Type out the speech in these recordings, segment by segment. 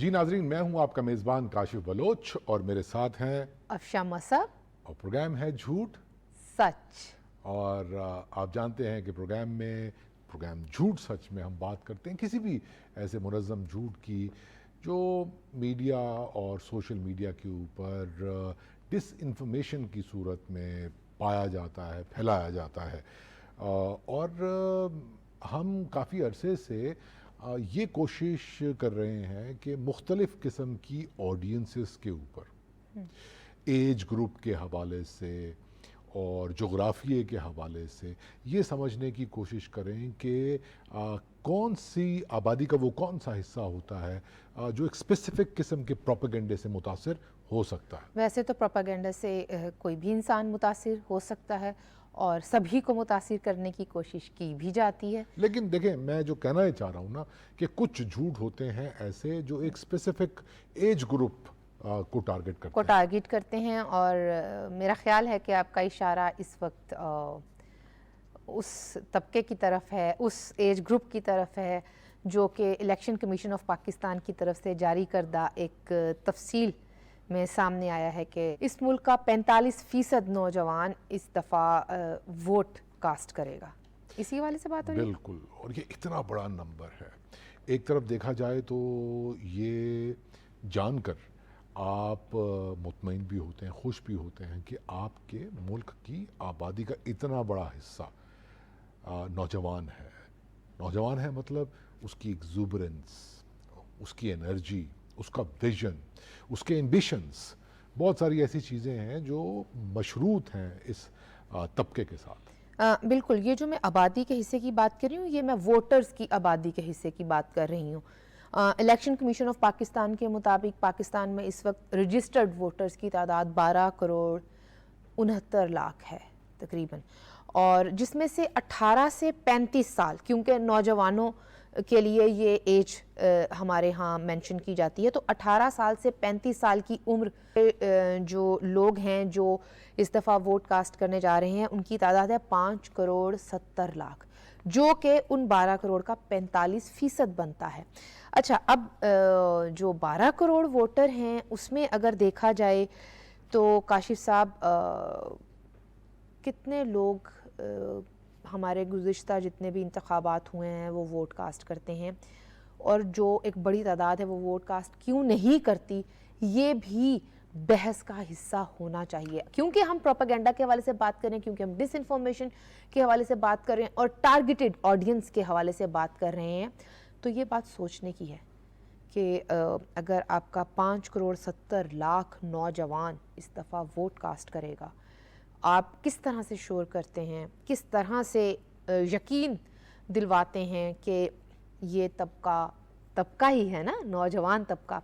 جی ناظرین، میں ہوں آپ کا میزبان کاشف بلوچ اور میرے ساتھ ہیں افشاں مصعب اور پروگرام ہے جھوٹ سچ. اور آپ جانتے ہیں کہ پروگرام جھوٹ سچ میں ہم بات کرتے ہیں کسی بھی ایسے منظم جھوٹ کی جو میڈیا اور سوشل میڈیا کے اوپر ڈس انفارمیشن کی صورت میں پایا جاتا ہے، پھیلایا جاتا ہے. اور ہم کافی عرصے سے یہ کوشش کر رہے ہیں کہ مختلف قسم کی آڈینسز کے اوپر ایج گروپ کے حوالے سے اور جغرافیے کے حوالے سے یہ سمجھنے کی کوشش کریں کہ کون سی آبادی کا وہ کون سا حصہ ہوتا ہے جو ایک اسپیسیفک قسم کے پروپیگنڈے سے متاثر ہو سکتا ہے. ویسے تو پروپیگنڈا سے کوئی بھی انسان متاثر ہو سکتا ہے اور سبھی کو متاثر کرنے کی کوشش کی بھی جاتی ہے. لیکن دیکھیں، میں جو کہنا چاہ رہا ہوں نا کہ کچھ جھوٹ ہوتے ہیں ایسے جو ایک اسپیسیفک ایج گروپ کو ٹارگٹ کرتے ہیں اور میرا خیال ہے کہ آپ کا اشارہ اس وقت اس طبقے کی طرف ہے، اس ایج گروپ کی طرف ہے جو کہ الیکشن کمیشن آف پاکستان کی طرف سے جاری کردہ ایک تفصیل میں سامنے آیا ہے کہ اس ملک کا 45% نوجوان اس دفعہ ووٹ کاسٹ کرے گا. اسی حوالے سے بات ہو رہی ہے. بالکل، اور یہ اتنا بڑا نمبر ہے. ایک طرف دیکھا جائے تو یہ جان کر آپ مطمئن بھی ہوتے ہیں، خوش بھی ہوتے ہیں کہ آپ کے ملک کی آبادی کا اتنا بڑا حصہ نوجوان ہے. نوجوان ہے مطلب اس کی ایگزوبرنس، اس کی انرجی، اس کا ویژن، اس کے ایمبیشنز، بہت ساری ایسی چیزیں ہیں جو مشروط ہیں اس طبقے کے ساتھ. بالکل، یہ جو میں آبادی کے حصے کی بات کر رہی ہوں یہ میں ووٹرز کی آبادی کے حصے کی بات کر رہی ہوں. الیکشن کمیشن آف پاکستان کے مطابق پاکستان میں اس وقت رجسٹرڈ ووٹرز کی تعداد 12 کروڑ 69 لاکھ ہے تقریباً، اور جس میں سے 18 سے 35 سال، کیونکہ نوجوانوں کے لیے یہ ایج ہمارے ہاں مینشن کی جاتی ہے، تو 18 سال سے 35 سال کی عمر جو لوگ ہیں جو اس دفعہ ووٹ کاسٹ کرنے جا رہے ہیں ان کی تعداد ہے 5 کروڑ 70 لاکھ، جو کہ ان 12 کروڑ کا 45% بنتا ہے. اچھا، اب جو 12 کروڑ ووٹر ہیں اس میں اگر دیکھا جائے تو کاشف صاحب کتنے لوگ ہمارے گزشتہ جتنے بھی انتخابات ہوئے ہیں وہ ووٹ کاسٹ کرتے ہیں، اور جو ایک بڑی تعداد ہے وہ ووٹ کاسٹ کیوں نہیں کرتی، یہ بھی بحث کا حصہ ہونا چاہیے. کیونکہ ہم پروپیگنڈا کے حوالے سے بات کریں، کیونکہ ہم ڈس انفارمیشن کے حوالے سے بات کر رہے ہیں اور ٹارگیٹڈ آڈینس کے حوالے سے بات کر رہے ہیں، تو یہ بات سوچنے کی ہے کہ اگر آپ کا 5 کروڑ 70 لاکھ نوجوان اس دفعہ ووٹ کاسٹ کرے گا، آپ کس طرح سے شور کرتے ہیں، کس طرح سے یقین دلواتے ہیں کہ یہ طبقہ ہی ہے نا، نوجوان طبقہ،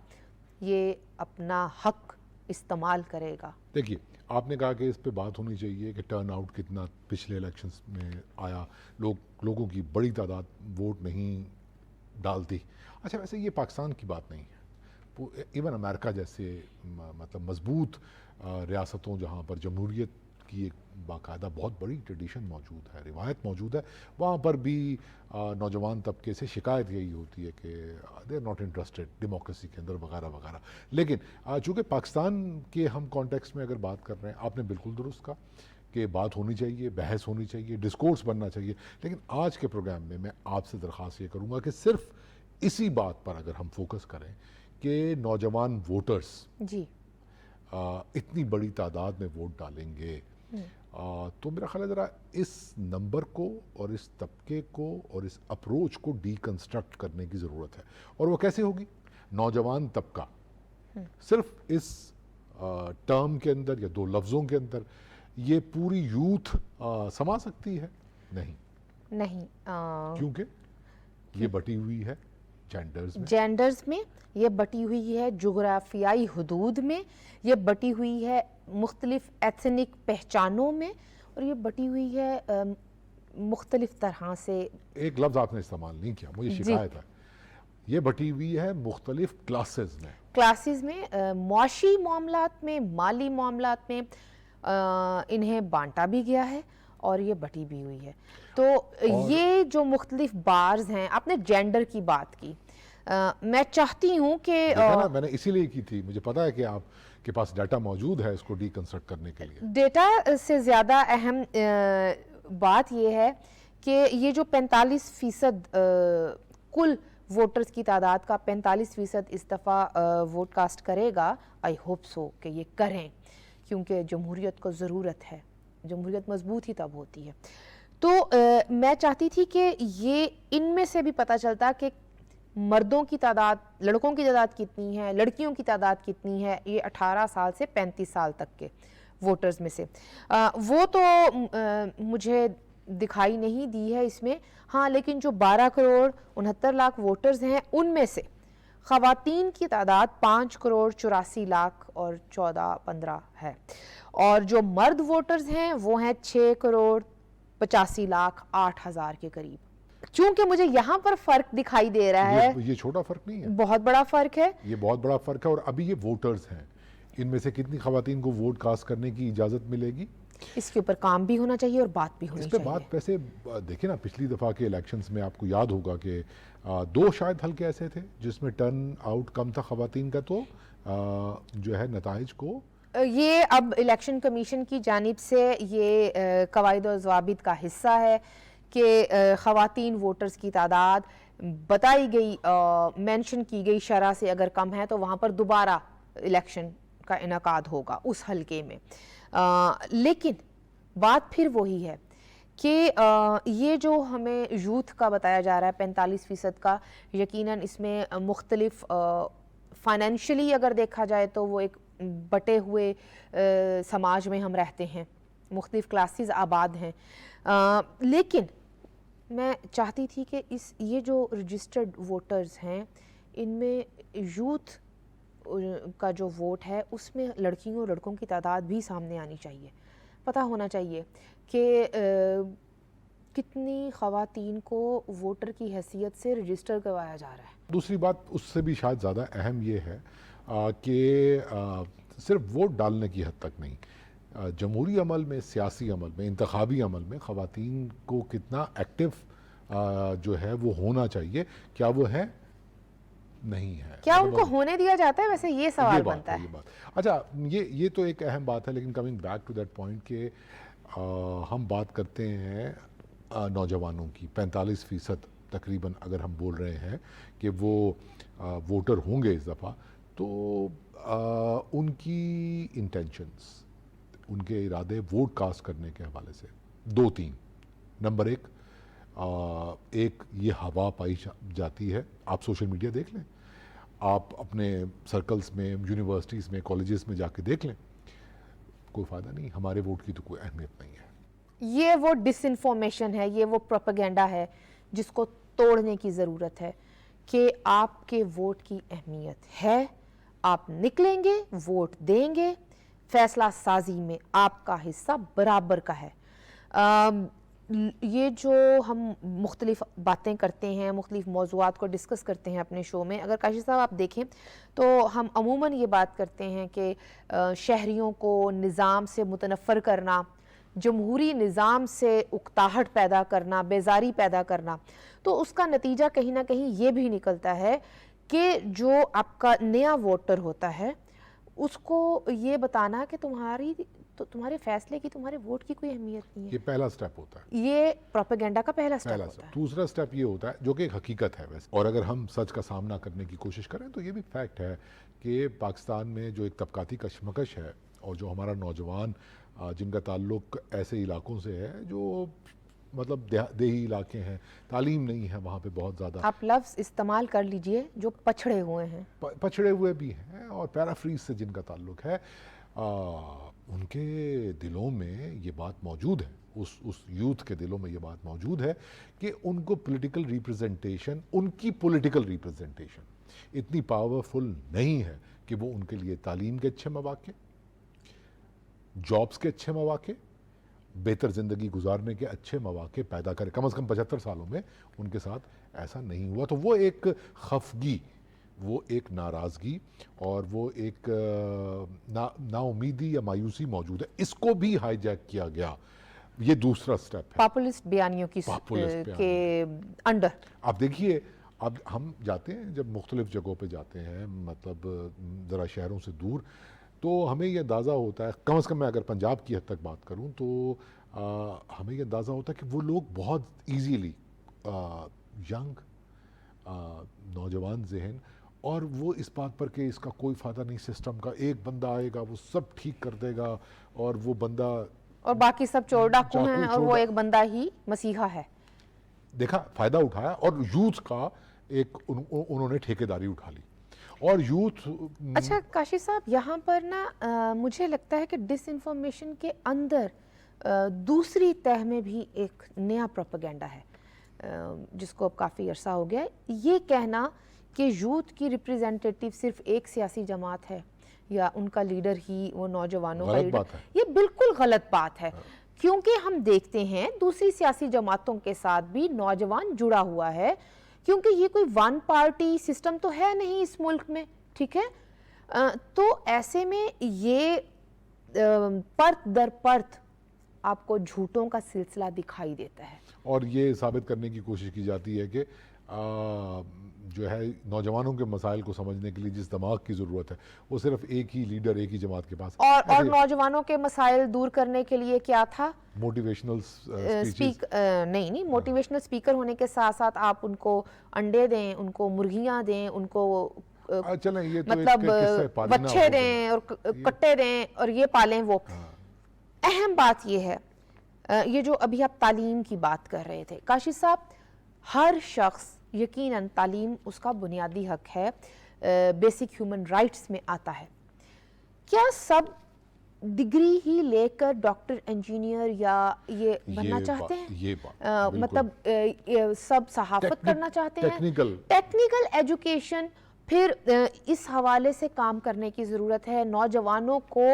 یہ اپنا حق استعمال کرے گا. دیکھیے، آپ نے کہا کہ اس پہ بات ہونی چاہیے کہ ٹرن آؤٹ کتنا پچھلے الیکشنز میں آیا، لوگوں کی بڑی تعداد ووٹ نہیں ڈالتی. اچھا، ویسے یہ پاکستان کی بات نہیں ہے، ایون امریکہ جیسے مطلب مضبوط ریاستوں جہاں پر جمہوریت کی ایک باقاعدہ بہت بڑی ٹریڈیشن موجود ہے، روایت موجود ہے، وہاں پر بھی نوجوان طبقے سے شکایت یہی ہوتی ہے کہ they are not interested democracy کے اندر وغیرہ وغیرہ. لیکن چونکہ پاکستان کے ہم کانٹیکسٹ میں اگر بات کر رہے ہیں، آپ نے بالکل درست کہا کہ بات ہونی چاہیے، بحث ہونی چاہیے، ڈسکورس بننا چاہیے. لیکن آج کے پروگرام میں آپ سے درخواست یہ کروں گا کہ صرف اسی بات پر اگر ہم فوکس کریں کہ نوجوان ووٹرز جی اتنی بڑی تعداد میں ووٹ ڈالیں گے، تو میرا خیال ہے ذرا اس نمبر کو اور اس طبقے کو اور اس اپروچ کو ڈی کنسٹرکٹ کرنے کی ضرورت ہے. اور وہ کیسے ہوگی؟ نوجوان طبقہ صرف اس ٹرم کے اندر یا دو لفظوں کے اندر یہ پوری یوتھ سما سکتی ہے؟ نہیں. کیونکہ یہ بٹی ہوئی ہے جینڈرز میں، یہ بٹی ہوئی ہے جغرافیائی حدود میں، یہ بٹی ہوئی ہے مختلف ایتھنک پہچانوں میں، اور یہ بٹی ہوئی ہے مختلف طرح سے. ایک لفظ آپ نے استعمال نہیں کیا، مجھے شکایت ہے. یہ بٹی ہوئی ہے مختلف کلاسز میں، معاشی معاملات میں، مالی معاملات میں انہیں بانٹا بھی گیا ہے اور یہ بٹی بھی ہوئی ہے. تو یہ جو مختلف بارز ہیں، آپ نے جینڈر کی بات کی، میں چاہتی ہوں کہ دیکھا نا میں نے اسی لیے کی تھی, مجھے پتا ہے کہ آپ کے پاس ڈیٹا موجود ہے اس کو ڈیکنسٹرکٹ کرنے کے لیے. ڈیٹا سے زیادہ اہم بات یہ ہے کہ یہ جو 45% کل ووٹرز کی تعداد کا 45% اس دفعہ ووٹ کاسٹ کرے گا, آئی ہوپ سو کہ یہ کریں, کیونکہ جمہوریت کو ضرورت ہے, جمہوریت مضبوط ہی تب ہوتی ہے. تو میں چاہتی تھی کہ یہ ان میں سے بھی پتہ چلتا کہ مردوں کی تعداد, لڑکوں کی تعداد کتنی ہے, لڑکیوں کی تعداد کتنی ہے, یہ 18 سال سے 35 سال تک کے ووٹرز میں سے. وہ تو مجھے دکھائی نہیں دی ہے اس میں, ہاں لیکن جو 12 کروڑ 69 لاکھ ووٹرز ہیں ان میں سے خواتین کی تعداد 5 کروڑ 84 لاکھ اور 14-15 ہے, اور جو مرد ووٹرز ہیں وہ ہیں 6 کروڑ 85 لاکھ 8 ہزار کے قریب. چونکہ مجھے یہاں پر فرق دکھائی دے رہا ہے, یہ چھوٹا فرق نہیں ہے, بہت بڑا فرق ہے, یہ بہت بڑا فرق ہے. اور ابھی یہ ووٹرز ہیں, ان میں سے کتنی خواتین کو ووٹ کاسٹ کرنے کی اجازت ملے گی؟ اس کے اوپر کام بھی ہونا چاہیے اور بات بھی ہونی اس پہ چاہیے. بات ویسے دیکھیں نا, پچھلی دفعہ کے الیکشنز میں آپ کو یاد ہوگا کہ 2 شاید حلقے ایسے تھے جس میں ٹرن آؤٹ کم تھا خواتین کا, تو جو ہے نتائج کو یہ اب الیکشن کمیشن کی جانب سے یہ قواعد و ضوابط کا حصہ ہے کہ خواتین ووٹرز کی تعداد بتائی گئی, مینشن کی گئی شرح سے اگر کم ہے تو وہاں پر دوبارہ الیکشن کا انعقاد ہوگا اس حلقے میں. لیکن بات پھر وہی ہے کہ یہ جو ہمیں یوتھ کا بتایا جا رہا ہے 45% کا, یقیناً اس میں مختلف فائنینشلی اگر دیکھا جائے تو وہ ایک بٹے ہوئے سماج میں ہم رہتے ہیں, مختلف کلاسز آباد ہیں, لیکن میں چاہتی تھی کہ یہ جو رجسٹرڈ ووٹرز ہیں ان میں یوتھ کا جو ووٹ ہے اس میں لڑکیوں اور لڑکوں کی تعداد بھی سامنے آنی چاہیے. پتہ ہونا چاہیے کہ کتنی خواتین کو ووٹر کی حیثیت سے رجسٹر کروایا جا رہا ہے. دوسری بات اس سے بھی شاید زیادہ اہم یہ ہے کہ صرف ووٹ ڈالنے کی حد تک نہیں, جمہوری عمل میں, سیاسی عمل میں, انتخابی عمل میں خواتین کو کتنا ایکٹیو جو ہے وہ ہونا چاہیے, کیا وہ ہے نہیں ہے, کیا ان کو ہونے دیا جاتا ہے, ویسے یہ سوال بنتا ہے. اچھا یہ تو ایک اہم بات ہے, لیکن coming back to that point کہ ہم بات کرتے ہیں نوجوانوں کی, 45% تقریباً اگر ہم بول رہے ہیں کہ وہ ووٹر ہوں گے اس دفعہ, تو ان کی انٹینشنز, ان کے ارادے ووٹ کاسٹ کرنے کے حوالے سے 2-3. نمبر 1 یہ ہوا پائی جاتی ہے, آپ سوشل میڈیا دیکھ لیں, آپ اپنے سرکلز میں, یونیورسٹیز میں, کالجز میں جا کے دیکھ لیں, کوئی فائدہ نہیں, ہمارے ووٹ کی تو کوئی اہمیت نہیں ہے. یہ وہ ڈس انفارمیشن ہے, یہ وہ پروپیگنڈا ہے جس کو توڑنے کی ضرورت ہے کہ آپ کے ووٹ کی اہمیت ہے, آپ نکلیں گے, ووٹ دیں گے, فیصلہ سازی میں آپ کا حصہ برابر کا ہے. یہ جو ہم مختلف باتیں کرتے ہیں, مختلف موضوعات کو ڈسکس کرتے ہیں اپنے شو میں, اگر کاشف صاحب آپ دیکھیں تو ہم عموماً یہ بات کرتے ہیں کہ شہریوں کو نظام سے متنفر کرنا, جمہوری نظام سے اکتاہٹ پیدا کرنا, بیزاری پیدا کرنا, تو اس کا نتیجہ کہیں نہ کہیں یہ بھی نکلتا ہے کہ جو آپ کا نیا ووٹر ہوتا ہے اس کو یہ بتانا کہ تمہارے فیصلے کی, تمہارے ووٹ کی کوئی اہمیت نہیں ہے. یہ پہلا سٹیپ ہوتا ہے, یہ پروپیگنڈا کا پہلا سٹیپ ہوتا ہے. دوسرا سٹیپ یہ ہوتا ہے جو کہ ایک حقیقت ہے ویسے, اور اگر ہم سچ کا سامنا کرنے کی کوشش کریں تو یہ بھی فیکٹ ہے کہ پاکستان میں جو ایک طبقاتی کشمکش ہے, اور جو ہمارا نوجوان جن کا تعلق ایسے علاقوں سے ہے جو مطلب دیہی علاقے ہیں, تعلیم نہیں ہے وہاں پہ بہت زیادہ, آپ لفظ استعمال کر لیجئے جو پچھڑے ہوئے ہیں, پچھڑے ہوئے بھی ہیں, اور پیرافریز سے جن کا تعلق ہے, ان کے دلوں میں یہ بات موجود ہے, اس یوتھ کے دلوں میں یہ بات موجود ہے کہ ان کو پولیٹیکل ریپرزنٹیشن, ان کی پولیٹیکل ریپرزنٹیشن اتنی پاورفل نہیں ہے کہ وہ ان کے لیے تعلیم کے اچھے مواقع, جابز کے اچھے مواقع, بہتر زندگی گزارنے کے اچھے مواقع پیدا کرے. کم از کم 75 سالوں میں ان کے ساتھ ایسا نہیں ہوا, تو وہ ایک خفگی, وہ ایک ناراضگی, اور وہ ایک نا امیدی یا مایوسی موجود ہے. اس کو بھی ہائی جیک کیا گیا, یہ دوسرا سٹیپ ہے پاپولسٹ بیانیوں کے انڈر. آپ دیکھیے اب ہم جاتے ہیں جب مختلف جگہوں پہ جاتے ہیں، مطلب ذرا شہروں سے دور، تو ہمیں یہ اندازہ ہوتا ہے، کم از کم میں اگر پنجاب کی حد تک بات کروں تو ہمیں یہ اندازہ ہوتا ہے کہ وہ لوگ بہت ایزیلی ینگ نوجوان ذہن، اور وہ اس بات پر کہ اس کا کوئی فائدہ نہیں، سسٹم کا ایک بندہ آئے گا وہ سب ٹھیک کر دے گا، اور وہ بندہ اور باقی سب چور ڈاکو ہیں اور وہ چور ایک بندہ ہی مسیحا ہے. دیکھا فائدہ اٹھایا، اور یوتھ کا ایک انہوں نے ٹھیکیداری اٹھا لی، اور یوتھ اچھا کاشف صاحب، یہاں پر نا مجھے لگتا ہے کہ ڈس انفارمیشن کے اندر دوسری تہہ میں بھی ایک نیا پروپیگنڈا ہے جس کو اب کافی عرصہ ہو گیا ہے، یہ کہنا کہ یوتھ کی ریپریزنٹیٹیو صرف ایک سیاسی جماعت ہے یا ان کا لیڈر ہی وہ نوجوانوں کا غلط لیڈر، بات ہے. یہ بالکل غلط بات ہے، کیونکہ ہم دیکھتے ہیں دوسری سیاسی جماعتوں کے ساتھ بھی نوجوان جڑا ہوا ہے، کیونکہ یہ کوئی ون پارٹی سسٹم تو ہے نہیں اس ملک میں، ٹھیک ہے؟ تو ایسے میں یہ پرت در پرت آپ کو جھوٹوں کا سلسلہ دکھائی دیتا ہے. اور یہ ثابت کرنے کی کوشش کی جاتی ہے کہ جو ہے نوجوانوں کے مسائل کو سمجھنے کے لیے جس دماغ کی ضرورت ہے وہ صرف ایک ہی لیڈر، ایک ہی جماعت کے پاس. اور نوجوانوں کے مسائل دور کرنے کے لیے کیا تھا؟ موٹیویشنل نہیں موٹیویشنل سپیکر ہونے کے ساتھ ساتھ آپ ان کو انڈے دیں، ان کو مرغیاں دیں، ان کو چلیں یہ تو مطلب بچے دیں اور کٹے دیں اور یہ پالیں. وہ اہم بات یہ ہے، یہ جو ابھی آپ تعلیم کی بات کر رہے تھے کاشف صاحب، ہر شخص یقیناً تعلیم اس کا بنیادی حق ہے، بیسک ہیومن رائٹس میں آتا ہے. کیا سب ڈگری ہی لے کر ڈاکٹر، انجینئر یا یہ بننا چاہتے ہیں؟ یہ بات مطلب سب صحافت کرنا چاہتے ہیں؟ ٹیکنیکل ایجوکیشن، پھر اس حوالے سے کام کرنے کی ضرورت ہے. نوجوانوں کو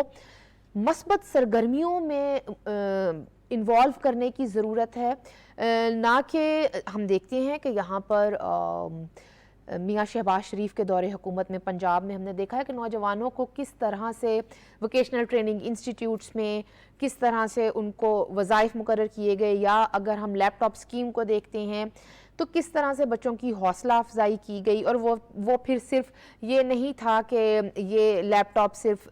مثبت سرگرمیوں میں انوالو کرنے کی ضرورت ہے، نہ کہ ہم دیکھتے ہیں کہ یہاں پر میاں شہباز شریف کے دور حکومت میں پنجاب میں ہم نے دیکھا ہے کہ نوجوانوں کو کس طرح سے ووکیشنل ٹریننگ انسٹیٹیوٹس میں کس طرح سے ان کو وظائف مقرر کیے گئے، یا اگر ہم لیپ ٹاپ اسکیم کو دیکھتے ہیں تو کس طرح سے بچوں کی حوصلہ افزائی کی گئی. اور وہ پھر صرف یہ نہیں تھا کہ یہ لیپ ٹاپ صرف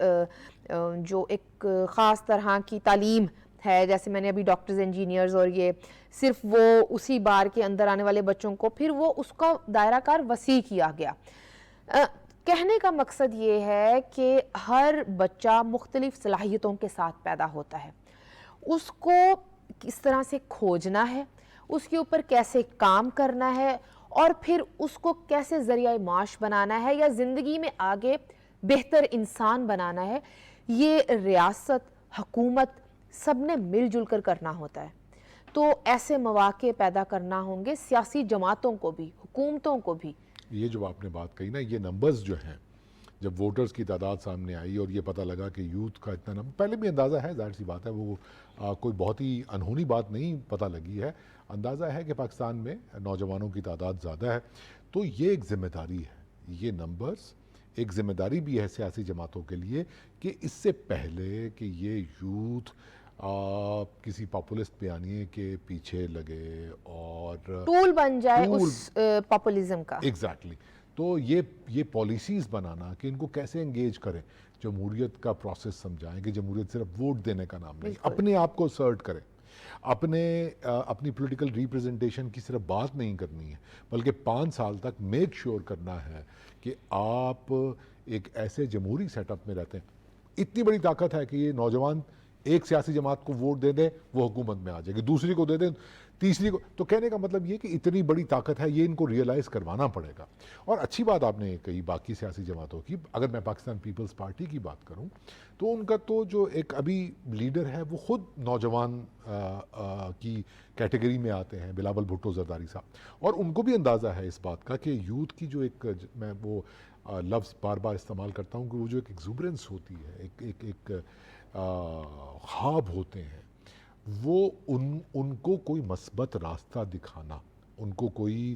جو ایک خاص طرح کی تعلیم ہے، جیسے میں نے ابھی ڈاکٹرز، انجینئرز، اور یہ صرف وہ اسی بار کے اندر آنے والے بچوں کو، پھر وہ اس کا دائرہ کار وسیع کیا گیا. کہنے کا مقصد یہ ہے کہ ہر بچہ مختلف صلاحیتوں کے ساتھ پیدا ہوتا ہے، اس کو کس طرح سے کھوجنا ہے، اس کے اوپر کیسے کام کرنا ہے، اور پھر اس کو کیسے ذریعہ معاش بنانا ہے یا زندگی میں آگے بہتر انسان بنانا ہے، یہ ریاست، حکومت سب نے مل جل کر کرنا ہوتا ہے. تو ایسے مواقع پیدا کرنا ہوں گے سیاسی جماعتوں کو بھی، حکومتوں کو بھی. یہ جو آپ نے بات کہی نا، یہ نمبرز جو ہیں، جب ووٹرز کی تعداد سامنے آئی اور یہ پتہ لگا کہ یوتھ کا اتنا نمبر، پہلے بھی اندازہ ہے، ظاہر سی بات ہے، وہ کوئی بہت ہی انہونی بات نہیں پتہ لگی ہے، اندازہ ہے کہ پاکستان میں نوجوانوں کی تعداد زیادہ ہے. تو یہ ایک ذمہ داری ہے، یہ نمبرز ایک ذمہ داری بھی ہے سیاسی جماعتوں کے لیے کہ اس سے پہلے کہ یہ یوتھ کسی پاپولسٹ بیانیے کے پیچھے لگے اور ٹول بن جائے اس پاپولزم کا. ایگزیکٹلی. تو یہ پالیسیز بنانا کہ ان کو کیسے انگیج کریں، جمہوریت کا پروسیس سمجھائیں کہ جمہوریت صرف ووٹ دینے کا نام نہیں، اپنے آپ کو اسرٹ کریں، اپنی پولیٹیکل ریپریزنٹیشن کی صرف بات نہیں کرنی ہے، بلکہ 5 سال تک میک شیور کرنا ہے کہ آپ ایک ایسے جمہوری سیٹ اپ میں رہتے ہیں. اتنی بڑی طاقت ہے کہ یہ نوجوان ایک سیاسی جماعت کو ووٹ دے دیں وہ حکومت میں آ جائے گی، دوسری کو دے دیں، تیسری کو. تو کہنے کا مطلب یہ کہ اتنی بڑی طاقت ہے، یہ ان کو ریئلائز کروانا پڑے گا. اور اچھی بات آپ نے کہی باقی سیاسی جماعتوں کی. اگر میں پاکستان پیپلز پارٹی کی بات کروں تو ان کا تو جو ایک ابھی لیڈر ہے وہ خود نوجوان کی کیٹیگری میں آتے ہیں، بلاول بھٹو زرداری صاحب، اور ان کو بھی اندازہ ہے اس بات کا کہ یوتھ کی جو ایک، میں وہ لفظ بار بار استعمال کرتا ہوں کہ وہ جو ایک ایگزوبرنس ہوتی ہے، ایک خواب ہوتے ہیں، وہ ان کو کوئی مثبت راستہ دکھانا، ان کو کوئی